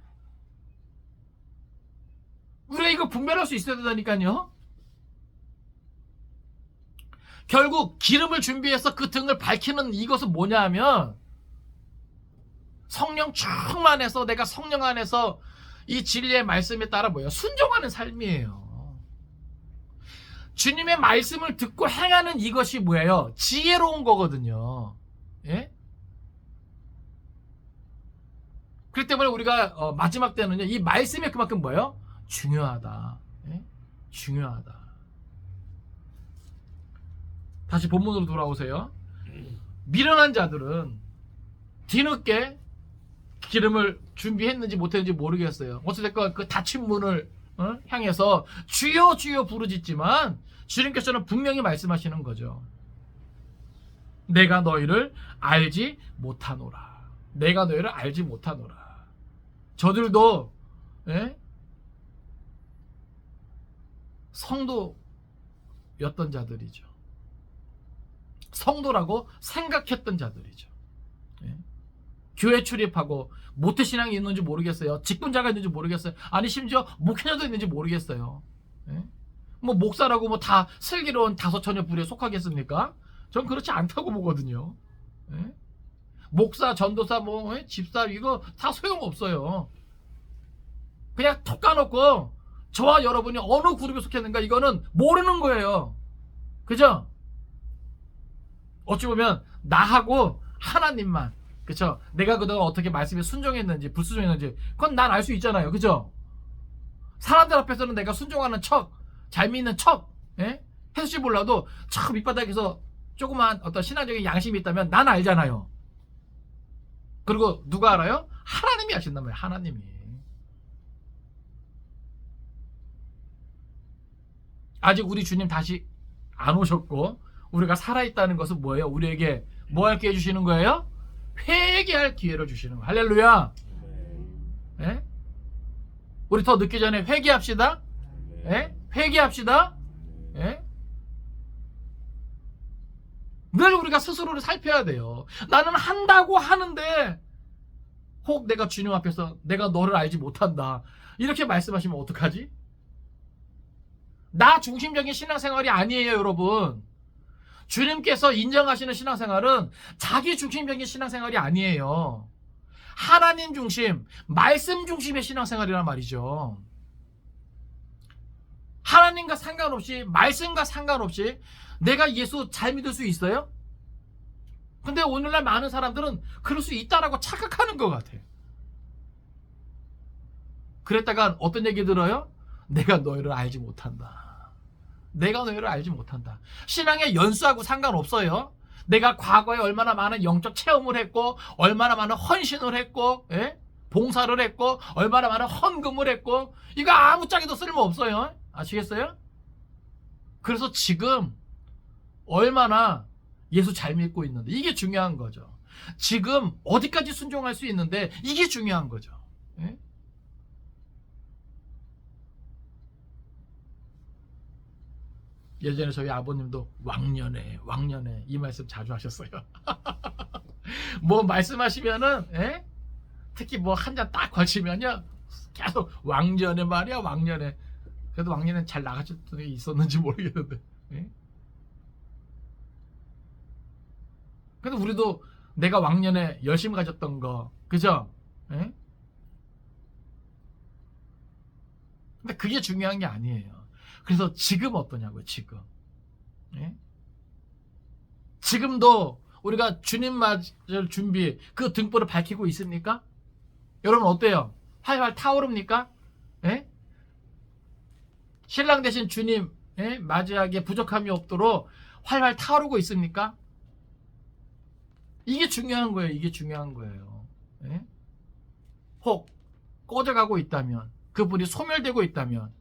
우리가 이거 분별할 수 있어야 된다니까요. 결국 기름을 준비해서 그 등을 밝히는 이것은 뭐냐 하면 성령 충만해서 내가 성령 안에서 이 진리의 말씀에 따라 뭐예요? 순종하는 삶이에요. 주님의 말씀을 듣고 행하는 이것이 뭐예요? 지혜로운 거거든요. 예? 그렇기 때문에 우리가 마지막 때는요, 이 말씀이 그만큼 뭐예요? 중요하다. 예? 중요하다. 다시 본문으로 돌아오세요. 미련한 자들은 뒤늦게 기름을 준비했는지 못했는지 모르겠어요. 어찌됐건 그 닫힌 문을 향해서 주여 주여 부르짖지만 주님께서는 분명히 말씀하시는 거죠. 내가 너희를 알지 못하노라. 내가 너희를 알지 못하노라. 저들도 성도였던 자들이죠. 성도라고 생각했던 자들이죠. 교회 출입하고 모태신앙이 있는지 모르겠어요. 직분자가 있는지 모르겠어요. 아니 심지어 목회자도 있는지 모르겠어요. 뭐 목사라고 뭐 다 슬기로운 다섯 처녀 부류에 속하겠습니까? 전 그렇지 않다고 보거든요. 목사, 전도사, 뭐 집사 이거 다 소용없어요. 그냥 톡 까놓고 저와 여러분이 어느 그룹에 속했는가 이거는 모르는 거예요. 그죠? 어찌 보면 나하고 하나님만, 그쵸? 내가 그동안 어떻게 말씀에 순종했는지 불순종했는지 그건 난 알 수 있잖아요. 그죠? 사람들 앞에서는 내가 순종하는 척, 잘 믿는 척 했을지 몰라도 저 밑바닥에서 조그만 어떤 신앙적인 양심이 있다면 난 알잖아요. 그리고 누가 알아요? 하나님이 아신단 말이에요. 하나님이. 아직 우리 주님 다시 안 오셨고 우리가 살아있다는 것은 뭐예요? 우리에게 뭐 할 기회 주시는 거예요? 회개할 기회를 주시는 거예요. 할렐루야. 예? 우리 더 늦기 전에 회개합시다. 예? 회개합시다. 예? 늘 우리가 스스로를 살펴야 돼요. 나는 한다고 하는데 혹 내가 주님 앞에서 내가 너를 알지 못한다 이렇게 말씀하시면 어떡하지? 나 중심적인 신앙생활이 아니에요, 여러분. 주님께서 인정하시는 신앙생활은 자기 중심적인 신앙생활이 아니에요. 하나님 중심, 말씀 중심의 신앙생활이란 말이죠. 하나님과 상관없이, 말씀과 상관없이 내가 예수 잘 믿을 수 있어요? 근데 오늘날 많은 사람들은 그럴 수 있다라고 착각하는 것 같아. 그랬다가 어떤 얘기 들어요? 내가 너희를 알지 못한다. 내가 너희를 알지 못한다. 신앙의 연수하고 상관없어요. 내가 과거에 얼마나 많은 영적 체험을 했고 얼마나 많은 헌신을 했고 봉사를 했고 얼마나 많은 헌금을 했고 이거 아무짝에도 쓸모없어요. 아시겠어요? 그래서 지금 얼마나 예수 잘 믿고 있는데 이게 중요한 거죠. 지금 어디까지 순종할 수 있는데 이게 중요한 거죠. 예전에 저희 아버님도 왕년에 이 말씀 자주 하셨어요. 뭐 말씀하시면은 특히 뭐 한 잔 딱 걸치면요 계속 왕년에 말이야 왕년에. 그래도 왕년엔 잘 나가셨던 게 있었는지 모르겠는데. 근데 우리도 내가 왕년에 열심히 가졌던 거 그죠? 근데 그게 중요한 게 아니에요. 그래서 지금 어떠냐고요, 지금. 지금도 우리가 주님 맞을 준비, 그 등불을 밝히고 있습니까? 여러분 어때요? 활활 타오릅니까? 신랑 대신 주님 맞이하기에 부족함이 없도록 활활 타오르고 있습니까? 이게 중요한 거예요. 이게 중요한 거예요. 혹 꺼져가고 있다면, 그 불이 소멸되고 있다면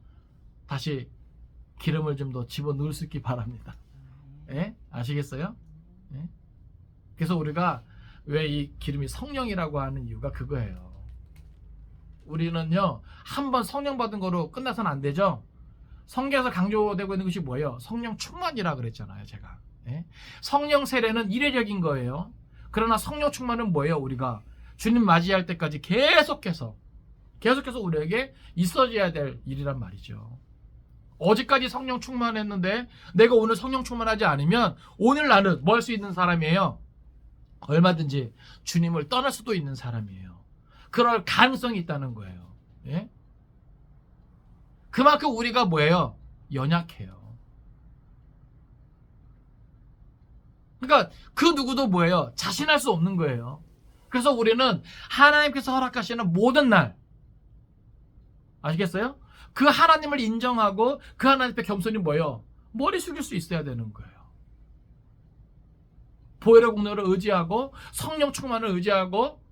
다시 기름을 좀 더 집어넣을 수 있기 바랍니다. 아시겠어요? 그래서 우리가 왜 이 기름이 성령이라고 하는 이유가 그거예요. 우리는요 한번 성령 받은 거로 끝나서는 안 되죠. 성경에서 강조되고 있는 것이 뭐예요? 성령 충만이라 그랬잖아요, 제가. 성령 세례는 이례적인 거예요. 그러나 성령 충만은 뭐예요? 우리가 주님 맞이할 때까지 계속해서 우리에게 있어져야 될 일이란 말이죠. 어제까지 성령 충만했는데 내가 오늘 성령 충만하지 않으면 오늘 나는 뭐 할 수 있는 사람이에요? 얼마든지 주님을 떠날 수도 있는 사람이에요. 그럴 가능성이 있다는 거예요. 예? 그만큼 우리가 뭐예요? 연약해요. 그러니까 그 누구도 뭐예요? 자신할 수 없는 거예요. 그래서 우리는 하나님께서 허락하시는 모든 날, 아시겠어요? 그 하나님을 인정하고 그 하나님 앞에 겸손히 뭐예요? 머리 숙일 수 있어야 되는 거예요. 보혈의 공로를 의지하고 성령 충만을 의지하고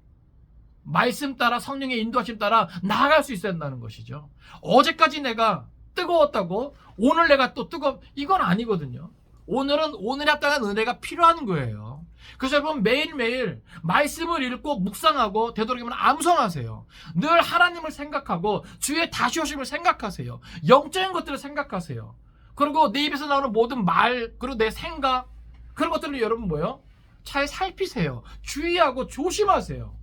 말씀 따라 성령의 인도하심 따라 나아갈 수 있어야 한다는 것이죠. 어제까지 내가 뜨거웠다고 오늘 내가 또 이건 아니거든요. 오늘은 오늘에 합당한 은혜가 필요한 거예요. 그래서 여러분 매일매일 말씀을 읽고 묵상하고 되도록이면 암송하세요. 늘 하나님을 생각하고 주의 다시 오심을 생각하세요. 영적인 것들을 생각하세요. 그리고 내 입에서 나오는 모든 말 그리고 내 생각 그런 것들을 여러분 뭐요? 잘 살피세요. 주의하고 조심하세요.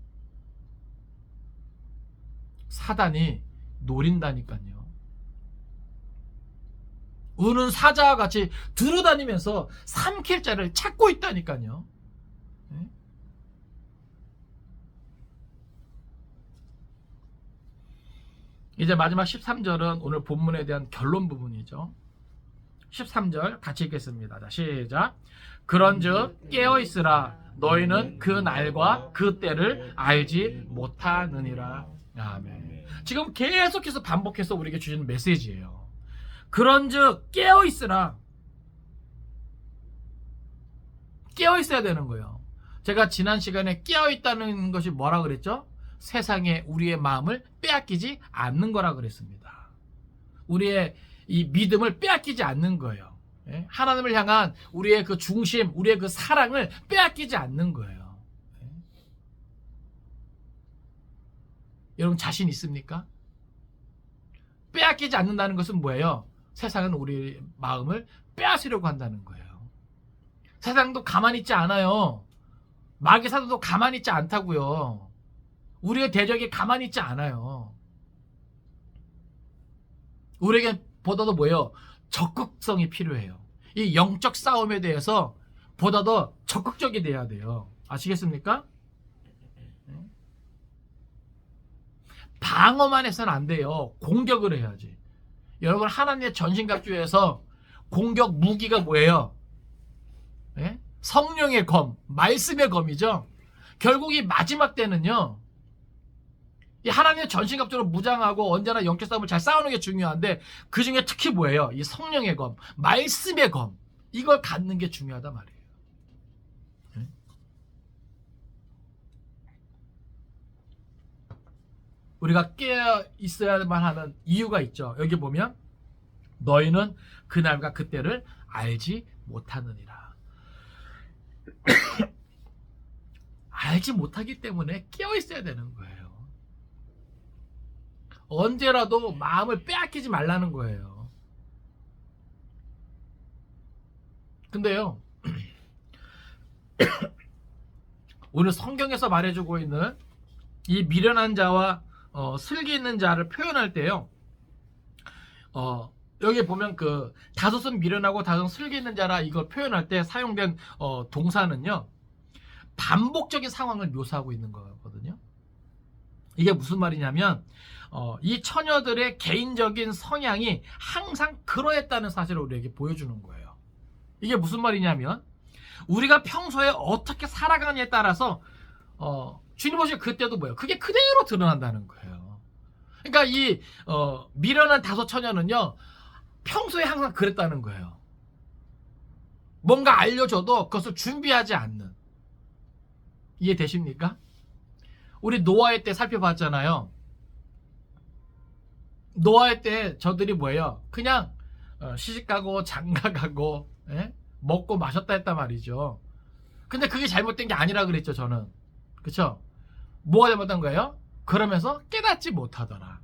사단이 노린다니까요. 우는 사자와 같이 두루다니면서 삼킬 자를 찾고 있다니까요. 네? 이제 마지막 13절은 오늘 본문에 대한 결론 부분이죠. 13절 같이 읽겠습니다. 자, 시작. 그런즉 깨어있으라 너희는 그 날과 그 때를 알지 못하느니라. 아멘. 지금 계속해서 반복해서 우리에게 주시는 메시지예요. 그런즉 깨어있으라. 깨어있어야 되는 거예요. 제가 지난 시간에 깨어있다는 것이 뭐라 그랬죠? 세상에 우리의 마음을 빼앗기지 않는 거라 그랬습니다. 우리의 이 믿음을 빼앗기지 않는 거예요. 예? 하나님을 향한 우리의 그 중심, 우리의 그 사랑을 빼앗기지 않는 거예요. 예? 여러분 자신 있습니까? 빼앗기지 않는다는 것은 뭐예요? 세상은 우리 마음을 빼앗으려고 한다는 거예요. 세상도 가만히 있지 않아요. 마귀 사도도 가만히 있지 않다고요. 우리의 대적이 가만히 있지 않아요. 우리에게 보다도 뭐예요? 적극성이 필요해요. 이 영적 싸움에 대해서 보다 더 적극적이 돼야 돼요. 아시겠습니까? 방어만 해서는 안 돼요. 공격을 해야지. 여러분 하나님의 전신갑주에서 공격 무기가 뭐예요? 예? 성령의 검, 말씀의 검이죠. 결국 이 마지막 때는요. 이 하나님의 전신갑주로 무장하고 언제나 영적 싸움을 잘 싸우는 게 중요한데 그 중에 특히 뭐예요? 이 성령의 검, 말씀의 검 이걸 갖는 게 중요하단 말이에요. 예? 우리가 깨어 있어야만 하는 이유가 있죠. 여기 보면 너희는 그날과 그때를 알지 못하느니라. 알지 못하기 때문에 깨어 있어야 되는 거예요. 언제라도 마음을 빼앗기지 말라는 거예요. 근데요 오늘 성경에서 말해주고 있는 이 미련한 자와 슬기 있는 자를 표현할 때요 여기 보면 그 다섯은 미련하고 다섯은 슬기 있는 자라 이걸 표현할 때 사용된 동사는요 반복적인 상황을 묘사하고 있는 거거든요. 이게 무슨 말이냐면 이 처녀들의 개인적인 성향이 항상 그러했다는 사실을 우리에게 보여주는 거예요. 이게 무슨 말이냐면 우리가 평소에 어떻게 살아가느냐에 따라서 주님 보실 그때도 뭐예요? 그게 그대로 드러난다는 거예요. 그러니까 이 미련한 다섯 처녀는요 평소에 항상 그랬다는 거예요. 뭔가 알려줘도 그것을 준비하지 않는. 이해되십니까? 우리 노아의 때 살펴봤잖아요. 노아의 때 저들이 뭐예요? 그냥 시집가고 장가가고 먹고 마셨다 했단 말이죠. 근데 그게 잘못된 게 아니라 그랬죠. 저는. 그쵸? 뭐가 잘못된 거예요? 그러면서 깨닫지 못하더라.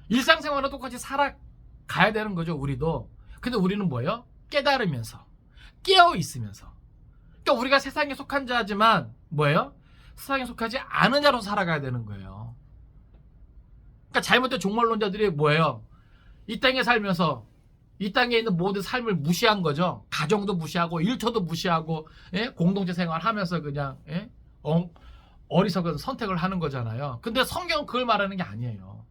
일상생활은 똑같이 살아가야 되는 거죠. 우리도. 근데 우리는 뭐예요? 깨달으면서 깨어있으면서. 그러니까 우리가 세상에 속한 자지만 뭐예요? 세상에 속하지 않은 자로 살아가야 되는 거예요. 그러니까 잘못된 종말론자들이 뭐예요? 이 땅에 살면서 이 땅에 있는 모든 삶을 무시한 거죠. 가정도 무시하고 일터도 무시하고 예? 공동체 생활하면서 그냥 예? 어리석은 선택을 하는 거잖아요. 근데 성경은 그걸 말하는 게 아니에요.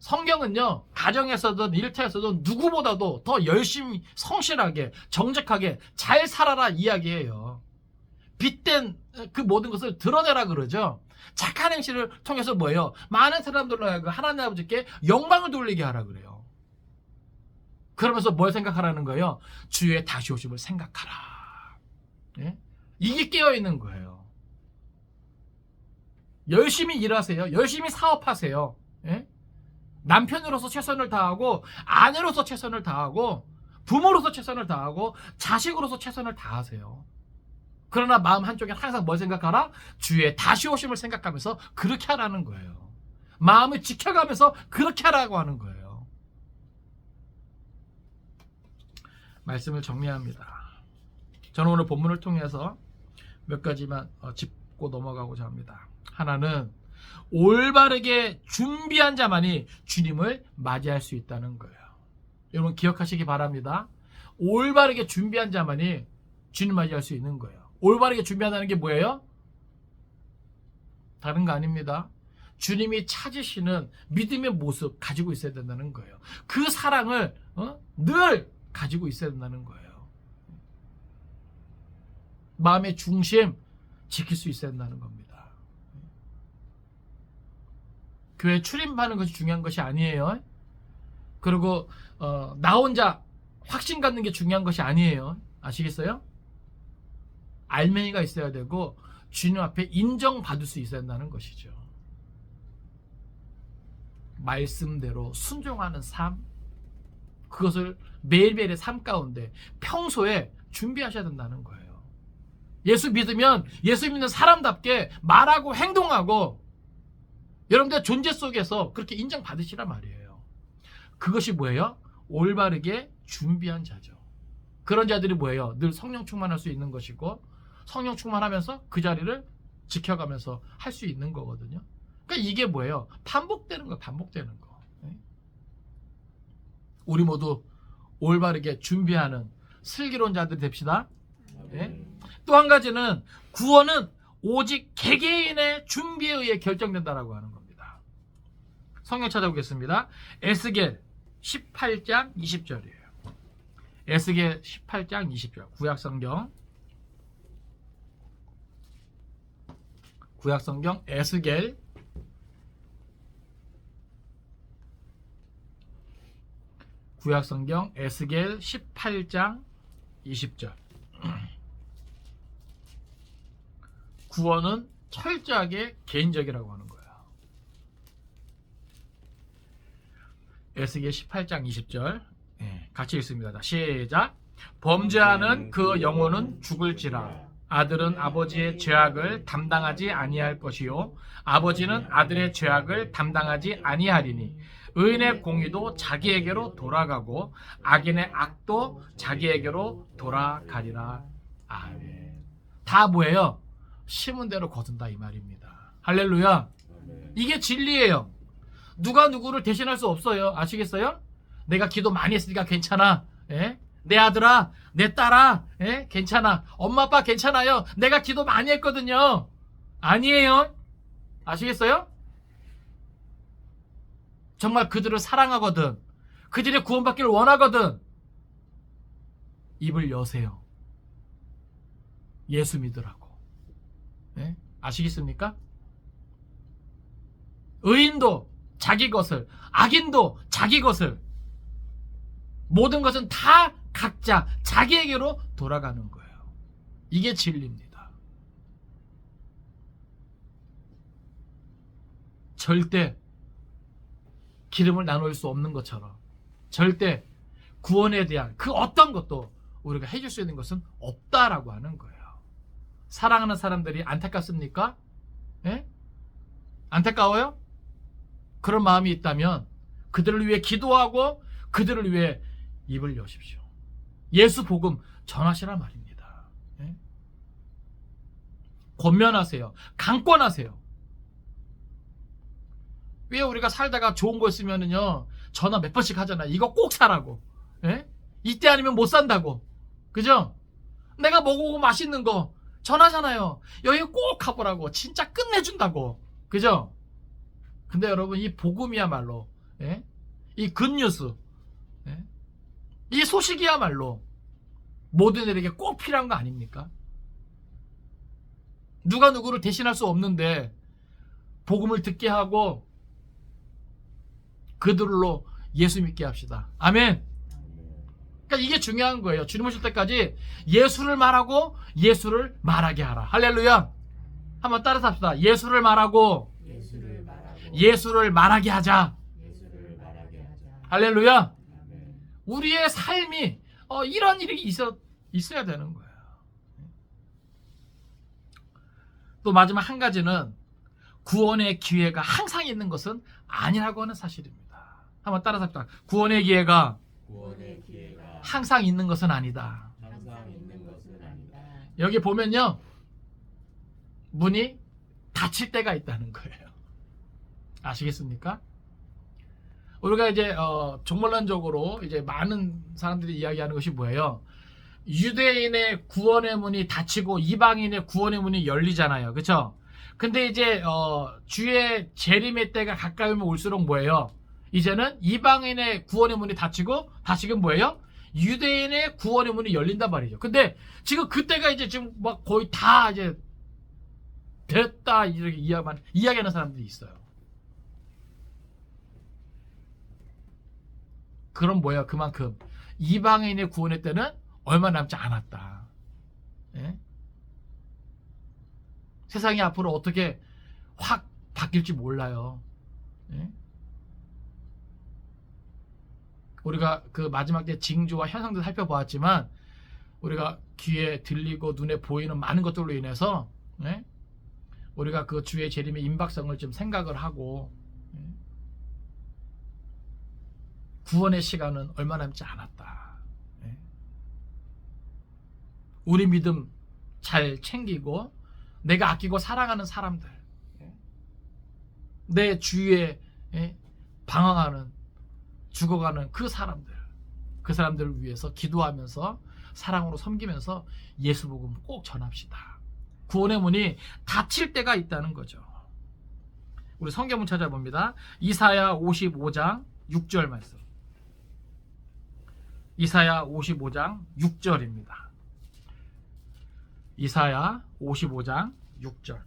성경은요, 가정에서든 일터에서든 누구보다도 더 열심히 성실하게 정직하게 잘 살아라 이야기해요. 빗댄 그 모든 것을 드러내라 그러죠. 착한 행실을 통해서 뭐예요? 많은 사람들로 하여금 하나님 아버지께 영광을 돌리게 하라 그래요. 그러면서 뭘 생각하라는 거예요? 주의 다시 오심을 생각하라. 예? 이게 깨어있는 거예요. 열심히 일하세요. 열심히 사업하세요. 예? 남편으로서 최선을 다하고 아내로서 최선을 다하고 부모로서 최선을 다하고 자식으로서 최선을 다하세요. 그러나 마음 한쪽에 항상 뭘 생각하라? 주의 다시 오심을 생각하면서 그렇게 하라는 거예요. 마음을 지켜가면서 그렇게 하라고 하는 거예요. 말씀을 정리합니다. 저는 오늘 본문을 통해서 몇 가지만 짚고 넘어가고자 합니다. 하나는 올바르게 준비한 자만이 주님을 맞이할 수 있다는 거예요. 여러분 기억하시기 바랍니다. 올바르게 준비한 자만이 주님 맞이할 수 있는 거예요. 올바르게 준비한다는 게 뭐예요? 다른 거 아닙니다. 주님이 찾으시는 믿음의 모습 가지고 있어야 된다는 거예요. 그 사랑을 늘 가지고 있어야 된다는 거예요. 마음의 중심 지킬 수 있어야 된다는 겁니다. 교회 출입하는 것이 중요한 것이 아니에요. 그리고 나 혼자 확신 갖는 게 중요한 것이 아니에요. 아시겠어요? 알맹이가 있어야 되고 주님 앞에 인정받을 수 있어야 한다는 것이죠. 말씀대로 순종하는 삶, 그것을 매일매일의 삶 가운데 평소에 준비하셔야 된다는 거예요. 예수 믿으면 예수 믿는 사람답게 말하고 행동하고 여러분들 존재 속에서 그렇게 인정받으시란 말이에요. 그것이 뭐예요? 올바르게 준비한 자죠. 그런 자들이 뭐예요? 늘 성령 충만할 수 있는 것이고 성령 충만하면서 그 자리를 지켜가면서 할 수 있는 거거든요. 그러니까 이게 뭐예요? 반복되는 거, 반복되는 거. 우리 모두 올바르게 준비하는 슬기로운 자들이 됩시다. 네? 또 한 가지는 구원은 오직 개개인의 준비에 의해 결정된다라고 하는 겁니다. 성경 찾아보겠습니다. 에스겔 18장 20절이에요. 에스겔 18장 20절 구약성경 에스겔 18장 20절. 구원은 철저하게 개인적이라고 하는 거예요. 에스겔 18장 20절 같이 읽습니다. 시작. 범죄하는 그 영혼은 죽을지라. 아들은 아버지의 죄악을 담당하지 아니할 것이요 아버지는 아들의 죄악을 담당하지 아니하리니 의인의 공의도 자기에게로 돌아가고 악인의 악도 자기에게로 돌아가리라. 아멘. 다 뭐예요? 심은 대로 거둔다 이 말입니다. 할렐루야. 이게 진리예요. 누가 누구를 대신할 수 없어요. 아시겠어요? 내가 기도 많이 했으니까 괜찮아. 예? 내 아들아, 내 딸아, 예? 괜찮아. 엄마 아빠 괜찮아요. 내가 기도 많이 했거든요. 아니에요. 아시겠어요? 정말 그들을 사랑하거든, 그들의 구원받기를 원하거든, 입을 여세요. 예수 믿으라고. 예? 아시겠습니까? 의인도 자기 것을, 악인도 자기 것을, 모든 것은 다 각자 자기에게로 돌아가는 거예요. 이게 진리입니다. 절대 기름을 나눌 수 없는 것처럼 절대 구원에 대한 그 어떤 것도 우리가 해줄 수 있는 것은 없다라고 하는 거예요. 사랑하는 사람들이 안타깝습니까? 예? 안타까워요? 그런 마음이 있다면 그들을 위해 기도하고 그들을 위해 입을 여십시오. 예수 복음 전하시란 말입니다. 예? 권면하세요. 강권하세요. 왜 우리가 살다가 좋은 거 있으면은요 전화 몇 번씩 하잖아. 이거 꼭 사라고. 예? 이때 아니면 못 산다고. 그죠? 내가 먹어보고 맛있는 거 전하잖아요. 여기 꼭 가보라고. 진짜 끝내준다고. 그죠? 근데 여러분, 이 복음이야말로, 예? 이 굿뉴스, 예? 이 소식이야말로 모든 이들에게 꼭 필요한 거 아닙니까? 누가 누구를 대신할 수 없는데 복음을 듣게 하고 그들로 예수 믿게 합시다. 아멘. 그러니까 이게 중요한 거예요. 주님 오실 때까지 예수를 말하고 예수를 말하게 하라. 할렐루야. 한번 따라서 합시다. 예수를 말하고 예수를 말하게 하자. 할렐루야. 우리의 삶이 이런 일이 있어야 되는 거예요. 또 마지막 한 가지는 구원의 기회가 항상 있는 것은 아니라고 하는 사실입니다. 한번 따라서 합시다. 구원의 기회가 항상 있는 것은 아니다. 여기 보면요, 문이 닫힐 때가 있다는 거예요. 아시겠습니까? 우리가 이제 종말론적으로 이제 많은 사람들이 이야기하는 것이 뭐예요? 유대인의 구원의 문이 닫히고 이방인의 구원의 문이 열리잖아요. 그렇죠? 근데 이제 주의 재림의 때가 가까이 오면 올수록 뭐예요? 이제는 이방인의 구원의 문이 닫히고 다시금 뭐예요? 유대인의 구원의 문이 열린단 말이죠. 근데 지금 그때가 이제 지금 막 거의 다 이제 됐다 이렇게 이야기하는 사람들이 있어요. 그럼 뭐야? 그만큼 이방인의 구원의 때는 얼마 남지 않았다. 예? 세상이 앞으로 어떻게 확 바뀔지 몰라요. 예? 우리가 그 마지막 때 징조와 현상들 살펴보았지만 우리가 귀에 들리고 눈에 보이는 많은 것들로 인해서 예? 우리가 그 주의 재림의 임박성을 좀 생각을 하고 예? 구원의 시간은 얼마 남지 않았다. 예? 우리 믿음 잘 챙기고 내가 아끼고 사랑하는 사람들, 예? 내 주위에 예? 방황하는 죽어가는 그 사람들을 위해서 기도하면서 사랑으로 섬기면서 예수 복음 꼭 전합시다. 구원의 문이 닫힐 때가 있다는 거죠. 우리 성경문 찾아봅니다. 이사야 55장 6절 말씀. 이사야 55장 6절입니다. 이사야 55장 6절.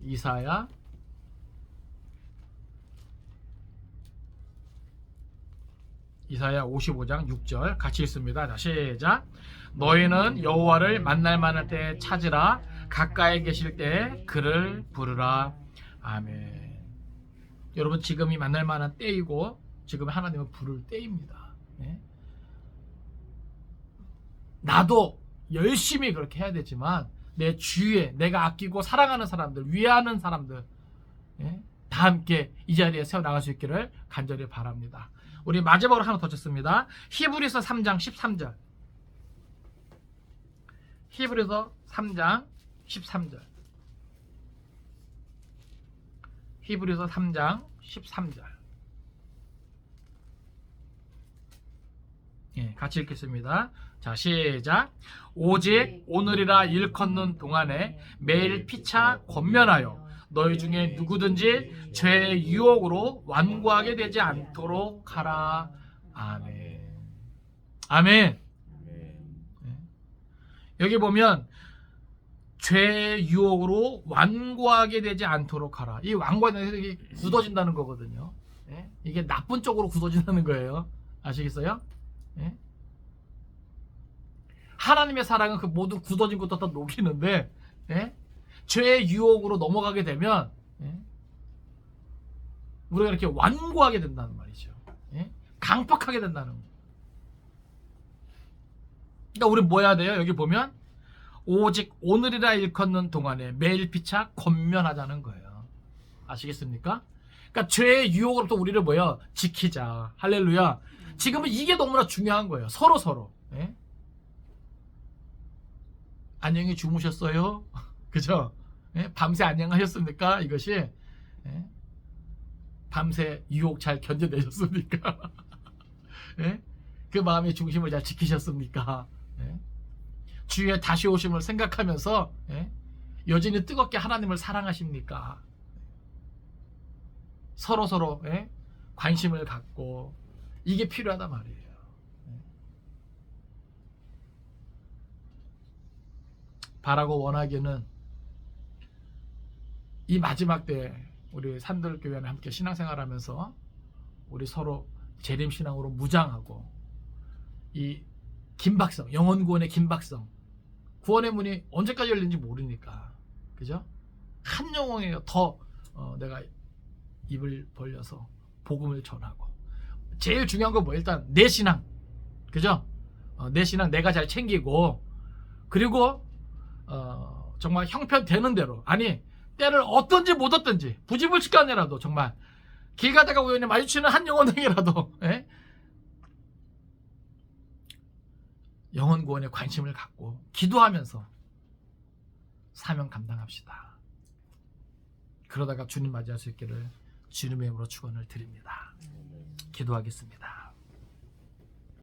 이사야 55장 6절 같이 읽습니다. 자, 시작. 너희는 여호와를 만날 만한 때에 찾으라. 가까이 계실 때에 그를 부르라. 아멘. 여러분, 지금이 만날 만한 때이고 지금 하나님을 부를 때입니다. 예? 나도 열심히 그렇게 해야 되지만 내 주위에 내가 아끼고 사랑하는 사람들, 위하는 사람들 예? 다 함께 이 자리에 세워나갈 수 있기를 간절히 바랍니다. 우리 마지막으로 하나 더 쳤습니다. 히브리서 3장 13절. 히브리서 3장 13절. 히브리서 3장 13절. 예, 같이 읽겠습니다. 자, 시작. 오직 오늘이라 일컫는 동안에 매일 피차 권면하여 너희 중에 누구든지 죄의 유혹으로 완고하게 되지 않도록 하라. 아멘. 아멘. 여기 보면 죄의 유혹으로 완고하게 되지 않도록 하라. 이 완고하는 게 굳어진다는 거거든요. 예? 이게 나쁜 쪽으로 굳어진다는 거예요. 아시겠어요? 예? 하나님의 사랑은 그 모든 굳어진 것도 다 녹이는데 예? 죄의 유혹으로 넘어가게 되면 예? 우리가 이렇게 완고하게 된다는 말이죠. 예? 강팍하게 된다는 거. 그러니까 우리는 뭐 해야 돼요? 여기 보면 오직 오늘이라 일컫는 동안에 매일 피차 권면하자는 거예요. 아시겠습니까? 그러니까 죄의 유혹으로부터 우리를 뭐예요? 지키자. 할렐루야. 지금은 이게 너무나 중요한 거예요. 서로. 예? 안녕히 주무셨어요? 그죠? 예? 밤새 안녕하셨습니까? 이것이 예? 밤새 유혹 잘 견뎌내셨습니까? 예? 그 마음의 중심을 잘 지키셨습니까? 예? 주의 다시 오심을 생각하면서 예? 여전히 뜨겁게 하나님을 사랑하십니까? 서로 예? 관심을 갖고 이게 필요하단 말이에요. 바라고 원하기는 이 마지막 때 우리 산들교회는 함께 신앙생활하면서 우리 서로 재림신앙으로 무장하고 이 긴박성, 영혼구원의 긴박성, 구원의 문이 언제까지 열리는지 모르니까 그죠? 한 영혼에 더 내가 입을 벌려서 복음을 전하고 제일 중요한 건 뭐 일단 내 신앙 그죠? 내 신앙 내가 잘 챙기고 그리고 정말 형편되는 대로 아니 때를 얻든지 못 얻든지 부지불식간이라도 정말 길 가다가 우연히 마주치는 한 영혼에게라도 예? 영혼 구원에 관심을 갖고 기도하면서 사명 감당합시다. 그러다가 주님 맞이할 수 있기를 주님의 이름으로 축원을 드립니다. 기도하겠습니다.